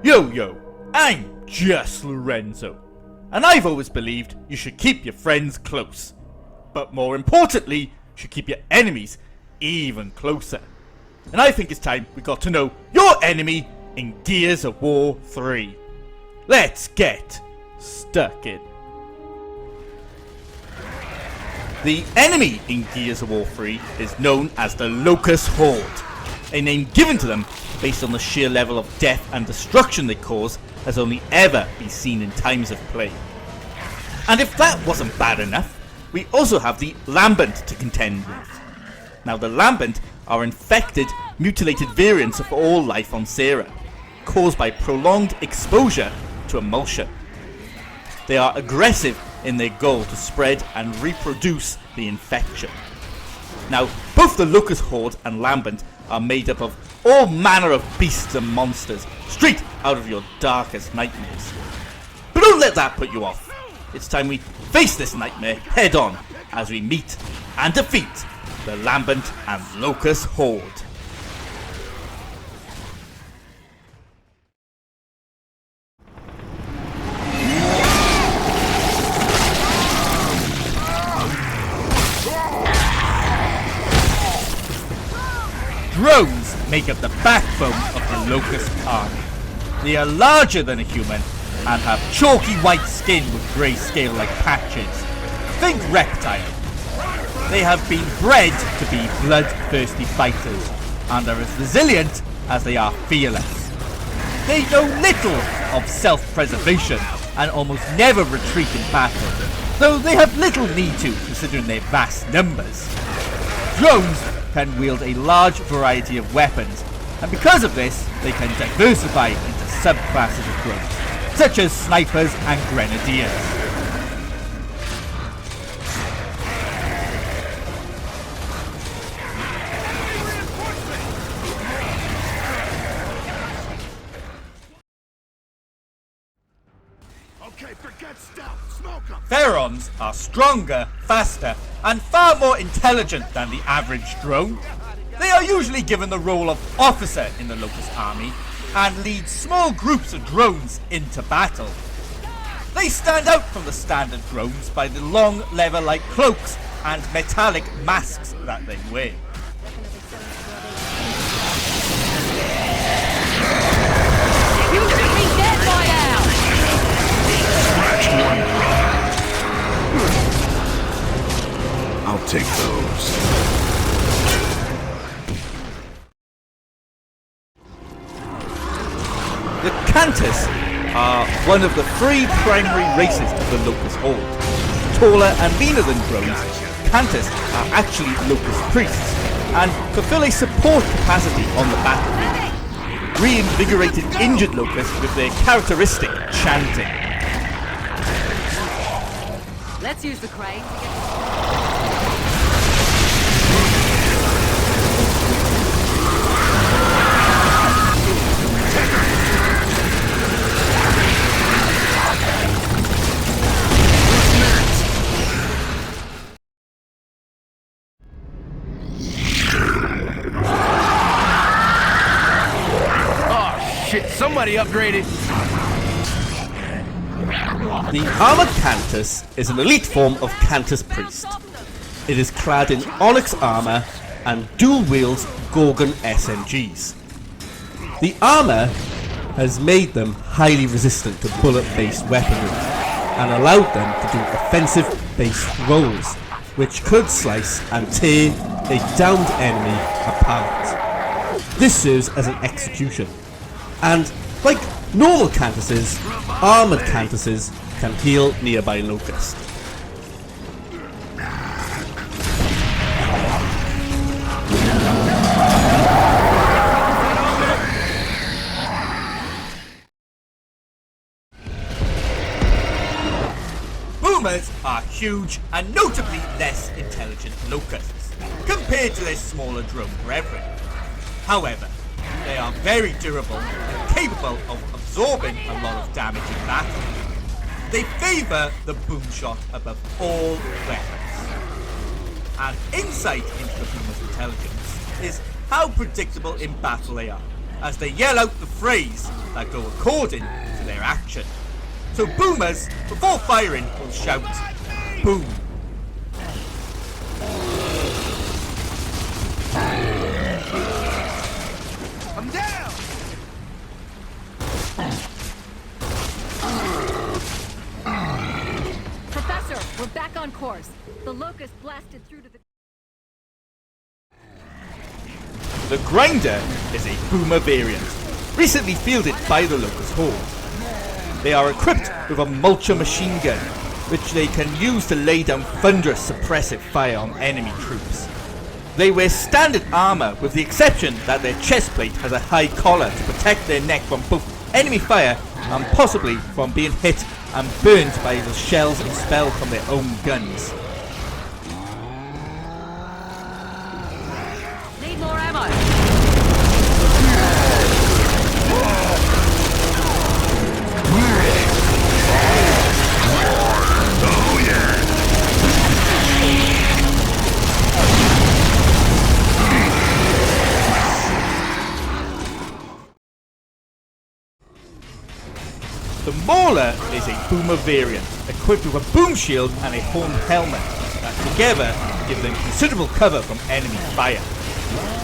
Yo, I'm just Lorenzo, and I've always believed you should keep your friends close, but more importantly, you should keep your enemies even closer. And I think it's time we got to know your enemy in Gears of War 3. Let's get stuck in. The enemy in Gears of War 3 is known as the Locust Horde, a name given to them based on the sheer level of death and destruction they cause has only ever been seen in times of play. And if that wasn't bad enough, we also have the LAMBENT to contend with. Now the LAMBENT are infected, mutilated variants of all life on Sera, caused by prolonged exposure to emulsion. They are aggressive in their goal to spread and reproduce the infection. Now, both the Locust Horde and LAMBENT are made up of all manner of beasts and monsters, straight out of your darkest nightmares. But don't let that put you off. It's time we face this nightmare head on as we meet and defeat the LAMBENT and Locust Horde. Drones make up the backbone of the Locust army. They are larger than a human and have chalky white skin with grey scale-like patches. Think reptile. They have been bred to be bloodthirsty fighters and are as resilient as they are fearless. They know little of self-preservation and almost never retreat in battle, though they have little need to considering their vast numbers. Drones can wield a large variety of weapons, and because of this, they can diversify into subclasses of drones, such as snipers and grenadiers. Pharaons are stronger, faster, and far more intelligent than the average drone. They are usually given the role of officer in the Locust army and lead small groups of drones into battle. They stand out from the standard drones by the long leather-like cloaks and metallic masks that they wear. You should be dead by now! I'll take those. The KANTUS are one of the three primary races of the Locust Horde. Taller and leaner than drones, KANTUS are actually Locust priests and fulfill a support capacity on the battlefield, reinvigorated injured Locusts with their characteristic chanting. Let's use the crane to get... Somebody upgraded. The armored KANTUS is an elite form of KANTUS priest. It is clad in onyx armor and dual wields Gorgon SMGs. The armor has made them highly resistant to bullet-based weaponry and allowed them to do offensive-based roles, which could slice and tear a downed enemy apart. This serves as an execution. And, like normal KANTUSes, armoured KANTUSes can heal nearby Locusts. Boomers are huge and notably less intelligent Locusts, compared to their smaller drone brethren. However, they are very durable and capable of absorbing a lot of damage in battle. They favour the boom shot above all weapons. And insight into the boomer's intelligence is how predictable in battle they are, as they yell out the phrase, that go according to their action. So boomers, before firing, will shout, boom. I'm down! Professor, we're back on course. The locust blasted through to the... The Grinder is a boomer variant, recently fielded by the Locust Horde. They are equipped with a mulcher machine gun, which they can use to lay down thunderous suppressive fire on enemy troops. They wear standard armor with the exception that their chest plate has a high collar to protect their neck from both enemy fire and possibly from being hit and burned by the shells expelled from their own guns. Need more ammo. The Mauler is a boomer variant, equipped with a boom shield and a horn helmet that together give them considerable cover from enemy fire.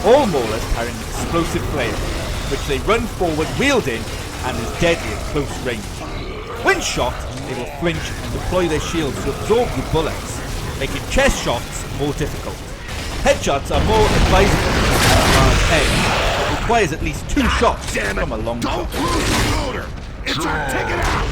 All Maulers carry an explosive flare, which they run forward wielding and is deadly at close range. When shot, they will flinch and deploy their shields to absorb the bullets, making chest shots more difficult. Headshots are more advisable than a large head, but requires at least 2 shots from a long shot. Don't lose the loader! It's our ticket out!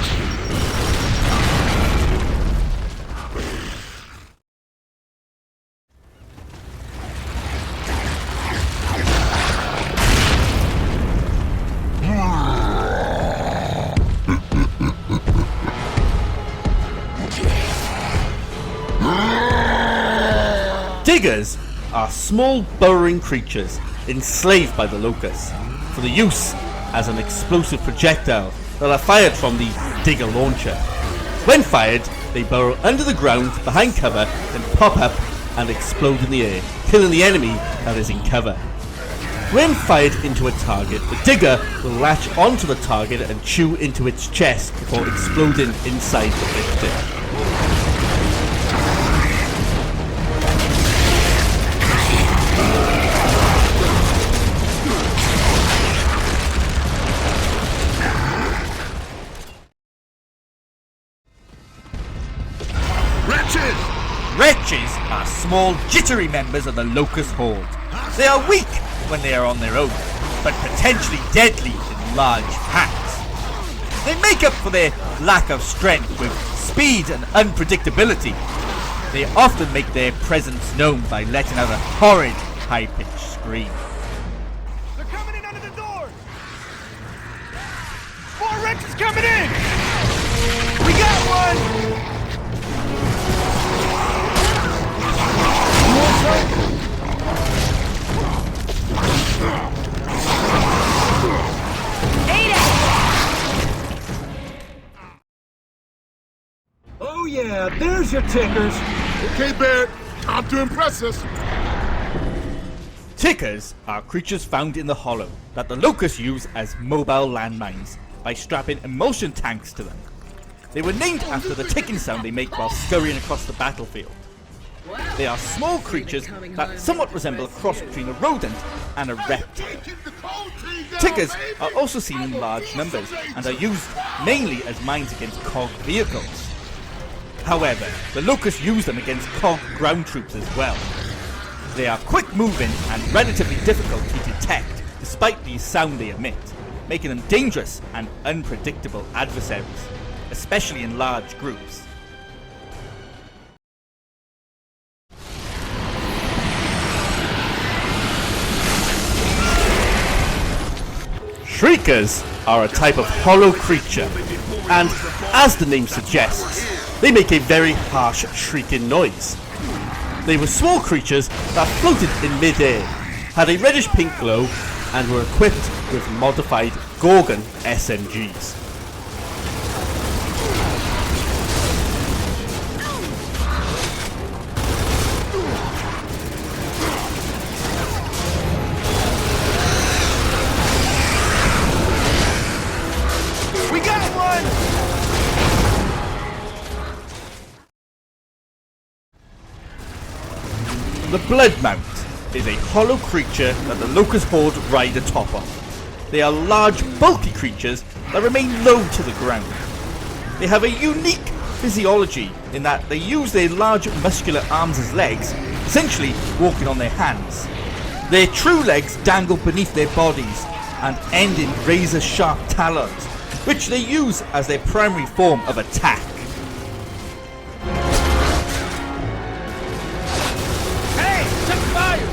Diggers are small burrowing creatures enslaved by the locusts for the use as an explosive projectile that are fired from the digger launcher. When fired, they burrow under the ground behind cover, then pop up and explode in the air, killing the enemy that is in cover. When fired into a target, the digger will latch onto the target and chew into its chest before exploding inside the victim. Wretches are small, jittery members of the Locust Horde. They are weak when they are on their own, but potentially deadly in large packs. They make up for their lack of strength with speed and unpredictability. They often make their presence known by letting out a horrid, high-pitched scream. They're coming in under the door! More wretches coming in! We got one! Oh yeah, there's your tickers. Okay, Barrett, time to impress us. Tickers are creatures found in the hollow that the locusts use as mobile landmines by strapping emulsion tanks to them. They were named after the ticking sound they make while scurrying across the battlefield. They are small creatures that somewhat resemble a cross between a rodent and a reptile. Tickers are also seen in large numbers and are used mainly as mines against cog vehicles. However, the locusts use them against cog ground troops as well. They are quick moving and relatively difficult to detect despite the sound they emit, making them dangerous and unpredictable adversaries, especially in large groups. Shriekers are a type of hollow creature, and as the name suggests, they make a very harsh shrieking noise. They were small creatures that floated in mid-air, had a reddish-pink glow, and were equipped with modified Gorgon SMGs. The BLOODMOUNT is a hollow creature that the Locust Horde ride atop of. They are large, bulky creatures that remain low to the ground. They have a unique physiology in that they use their large muscular arms as legs, essentially walking on their hands. Their true legs dangle beneath their bodies and end in razor-sharp talons, which they use as their primary form of attack. Hey, check fire!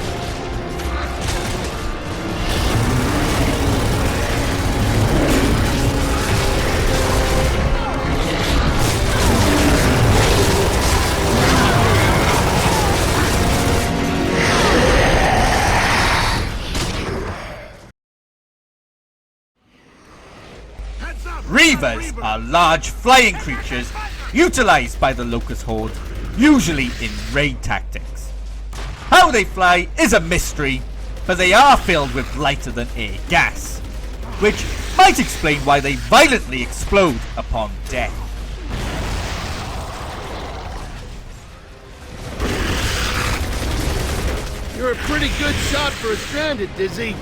Reavers are large flying creatures utilized by the Locust Horde, usually in raid tactics. How they fly is a mystery, but they are filled with lighter than air gas, which might explain why they violently explode upon death. You're a pretty good shot for a stranded, Dizzy.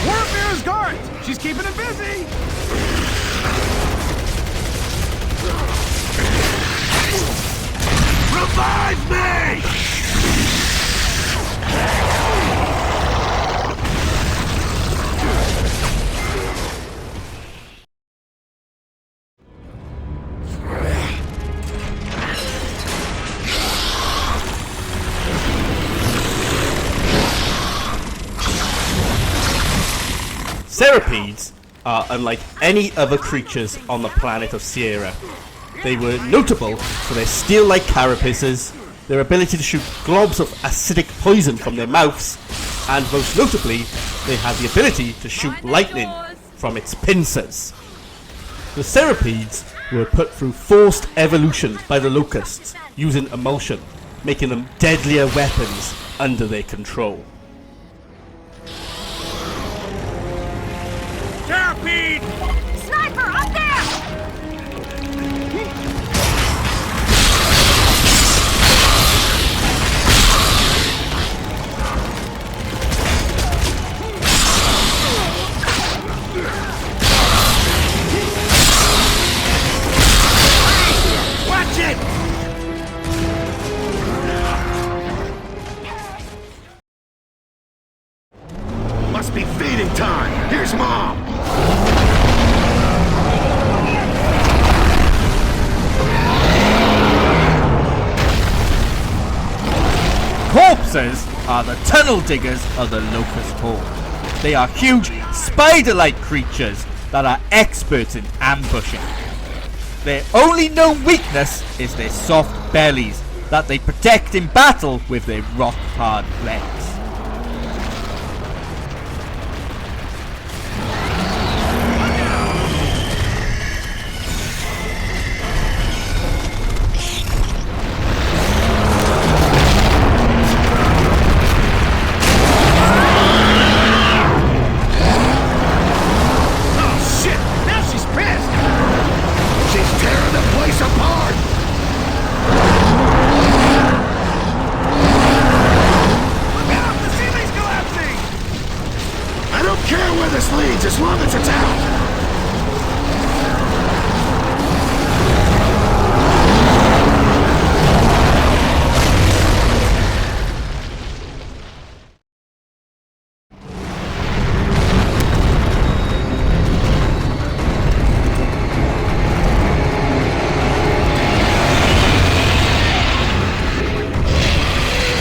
Warfare's guards! She's keeping it busy! Revive me! Serapedes are unlike any other creatures on the planet of Sierra. They were notable for their steel-like carapaces, their ability to shoot globs of acidic poison from their mouths, and most notably, they had the ability to shoot lightning from its pincers. The Serapedes were put through forced evolution by the Locusts, using emulsion, making them deadlier weapons under their control. Serapede! Sniper, up there! Watch it! Must be feeding time. Here's Mom. Corpses are the tunnel diggers of the Locust Horde. They are huge, spider-like creatures that are experts in ambushing. Their only known weakness is their soft bellies that they protect in battle with their rock-hard legs. As long as it's out!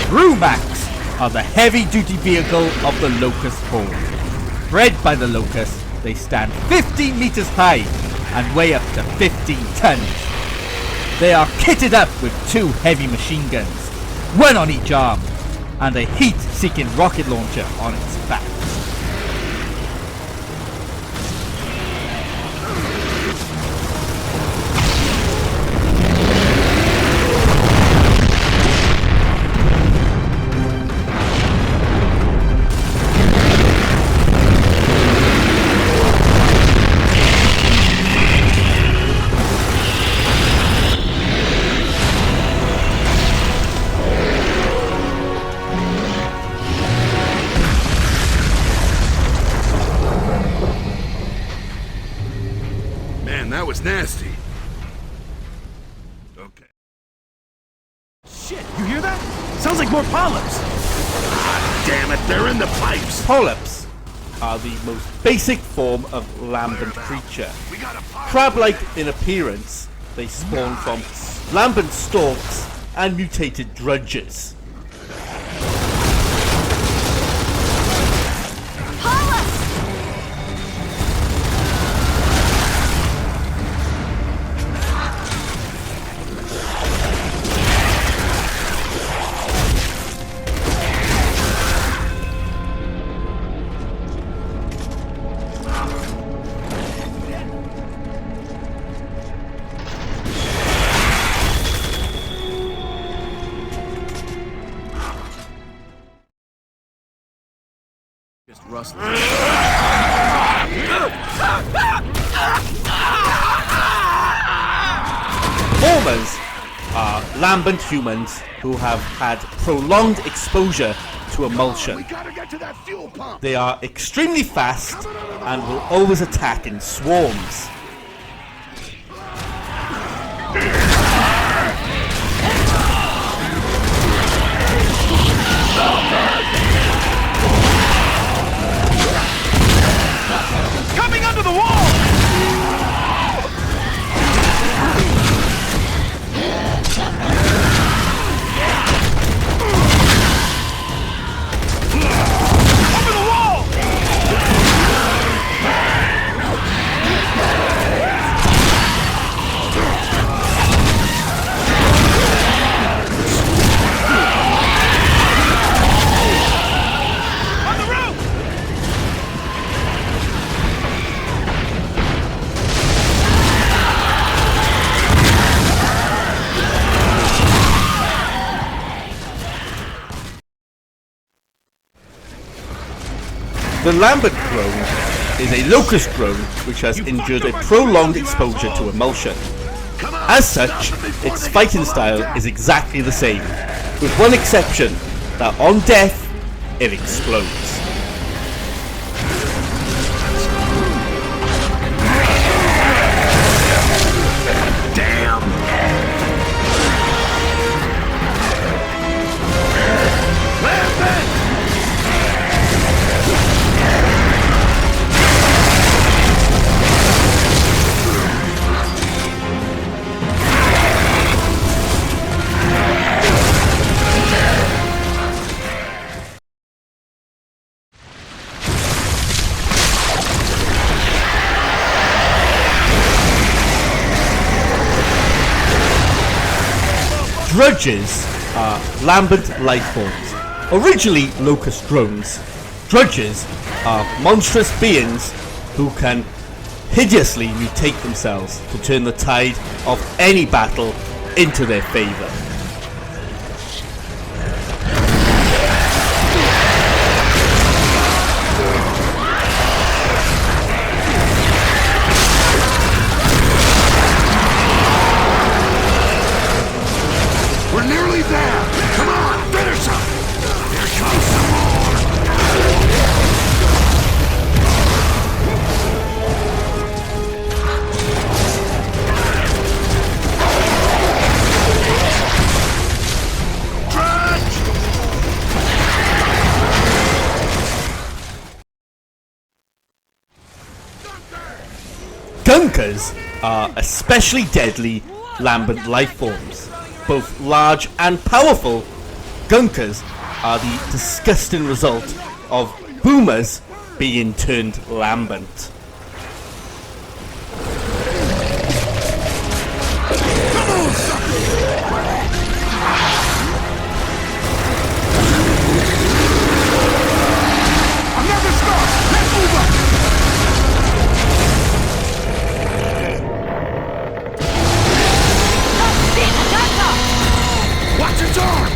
BRUMAKS are the heavy-duty vehicle of the Locust Horde. Bred by the Locusts, they stand 15 meters high and weigh up to 15 tons. They are kitted up with 2 heavy machine guns, one on each arm, and a heat-seeking rocket launcher on its back. nasty. Okay. Shit, you hear that? Sounds like more polyps. Damn it, they're in the pipes. Polyps are the most basic form of lambent creature. Crab-like in appearance, they spawn from lambent stalks and mutated drudges. Just rustling. Formers are lambent humans who have had prolonged exposure to emulsion. We gotta get to that fuel pump. They are extremely fast and will always attack in swarms. Coming under the wall! Over the wall! On the roof! The lambent drone is a locust drone which has endured a prolonged exposure to emulsion. As such, its fighting style is exactly the same, with one exception, that on death, it explodes. Damn. Lambent! Drudges are lambent life forms, originally locust drones. Drudges are monstrous beings who can hideously mutate themselves to turn the tide of any battle into their favor. We're nearly there. Come on, finish him. Here comes some more. Drudge! Gunkers are especially deadly lambent life forms. Both large and powerful, gunkers are the disgusting result of boomers being turned lambent. Another scar! Let's move up! Watch its arm!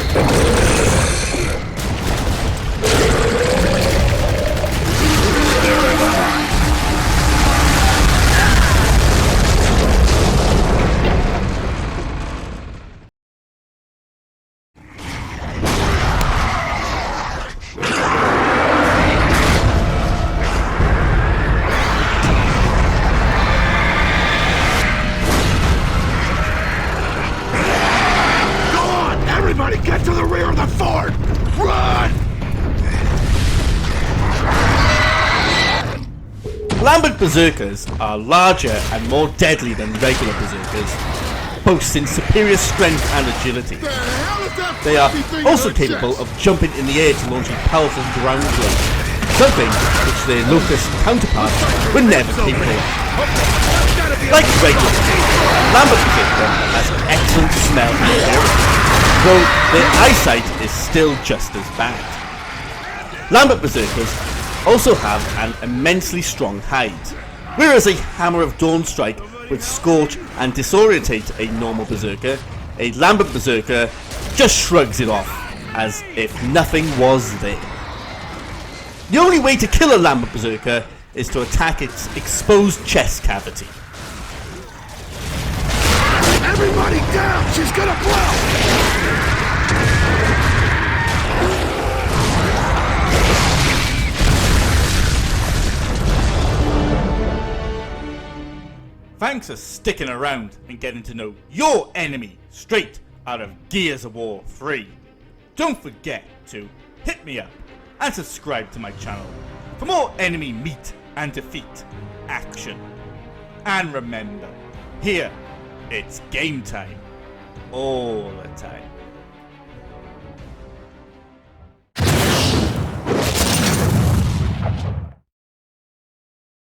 Lambent Berserkers are larger and more deadly than regular Berserkers, boasting superior strength and agility. The hell is that They are fluffy thing also in her capable chest? of jumping in the air to launch a powerful ground blow, something which their Locust counterparts were never capable of. Like regular, Lambent Berserker has excellent smell and hearing, though their eyesight is still just as bad. Lambent Berserkers also have an immensely strong hide, whereas a Hammer of Dawn strike would scorch and disorientate a normal Berserker, a Lambent Berserker just shrugs it off, as if nothing was there. The only way to kill a Lambent Berserker is to attack its exposed chest cavity. Everybody down! She's gonna blow! Thanks for sticking around and getting to know your enemy straight out of Gears of War 3. Don't forget to hit me up and subscribe to my channel for more enemy meet and defeat action. And remember, here it's game time all the time.